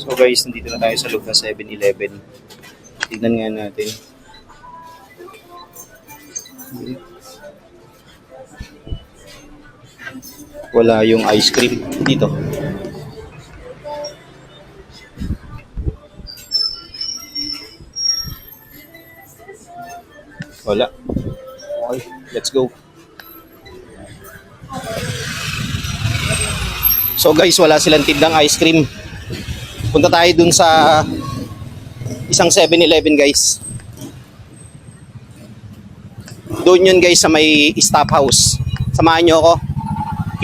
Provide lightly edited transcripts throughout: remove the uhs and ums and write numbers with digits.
So guys, nandito na tayo sa loob ng 7-Eleven. Tignan nga natin. Wala yung ice cream dito. Wala. Okay, let's go. So guys, wala silang tindang ice cream. Punta tayo dun sa isang 7-Eleven guys. Doon yun guys sa may stop house. Samahan nyo ako.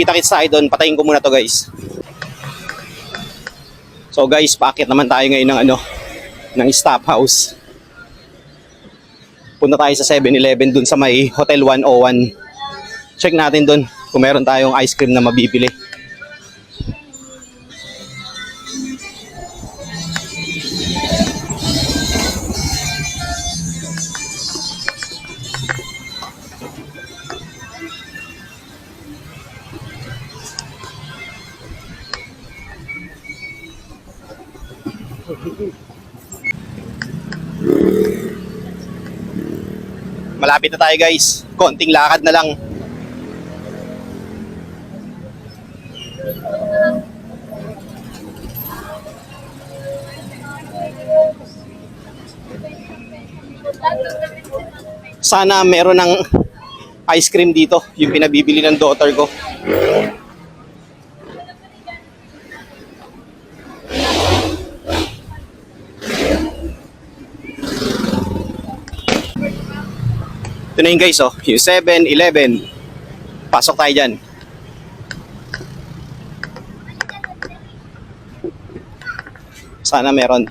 Kita-kits tayo doon. Patayin ko muna to guys. So guys, paakit naman tayo ngayon ng stop house. Punta tayo sa 7-Eleven dun sa may Hotel 101. Check natin dun kung meron tayong ice cream na mabibili. Malapit na tayo guys. Konting lakad na lang. Sana meron ng ice cream dito. Yung pinabibili ng daughter ko. Ito na yun guys, oh, yung 7-Eleven. Pasok tayo dyan. Sana meron.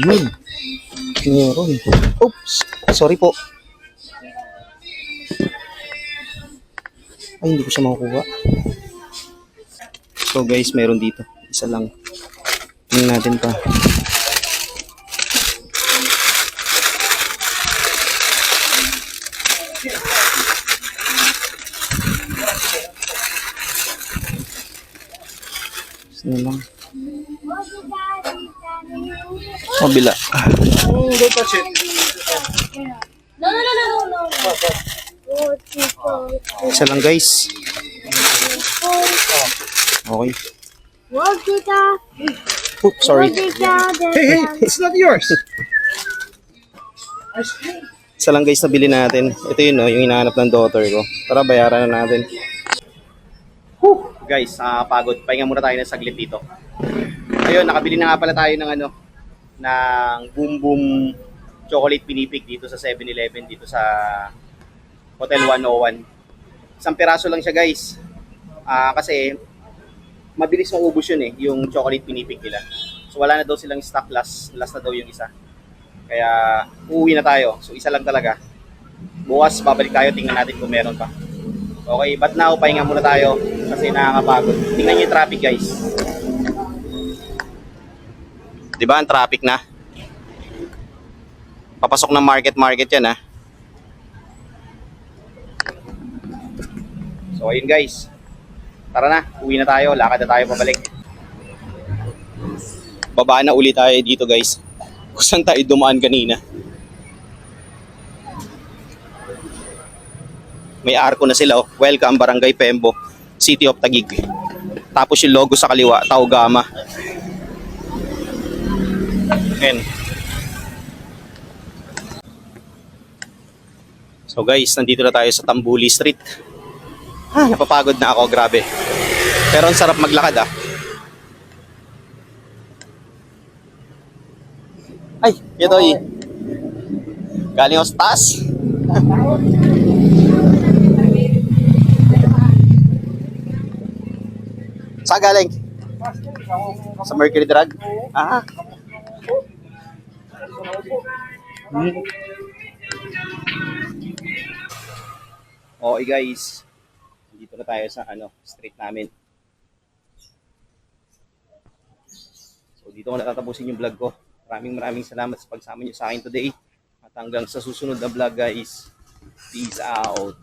Yun. Meron. Oops. Sorry po. Ay, hindi ko siya makukuha. So guys, meron dito. Isa lang. Tingnan natin pa. Isa lang. Mabila. Don't touch it. No. Isa lang guys. Okay. Oops, sorry. Hey, it's not yours. Isa lang guys na bili natin. Ito yun, no, yung hinahanap ng daughter ko. Tara, bayaran na natin. Whew. Guys, pagod. Pahinga muna tayo ng saglit dito. Ayun, nakabili na nga pala tayo ng ng Boom Boom chocolate pinipig dito sa 7-Eleven dito sa Hotel 101. Isang piraso lang siya guys. Kasi mabilis maubos yun yung chocolate pinipig nila. So wala na daw silang stock, last na daw yung isa. Kaya uuwi na tayo. So isa lang talaga. Bukas babalik tayo, tingnan natin kung meron pa. Okay, but now pahinga muna tayo kasi nakakapagod. Tingnan niyo yung traffic guys. Diba ang traffic na? Papasok ng market yan So ayun guys. Tara na, uwi na tayo, lakad na tayo pabalik. Baba na uli tayo dito guys. Kung saan tayo dumaan kanina. May arko na sila, oh. Welcome Barangay Pembo, City of Taguig. Tapos yung logo sa kaliwa, Tau Gama. Ayan. So guys, nandito na tayo sa Tambuli Street. Napapagod na ako, grabe. Pero ang sarap maglakad Ay, ito galing ako sa taas. Saan galing? Sa Mercury Drug? Okay guys, dito Punta tayo sa street namin. So dito ko natatapusin yung vlog ko. Maraming salamat sa pagsama niyo sa akin today. At hanggang sa susunod na vlog guys. Peace out.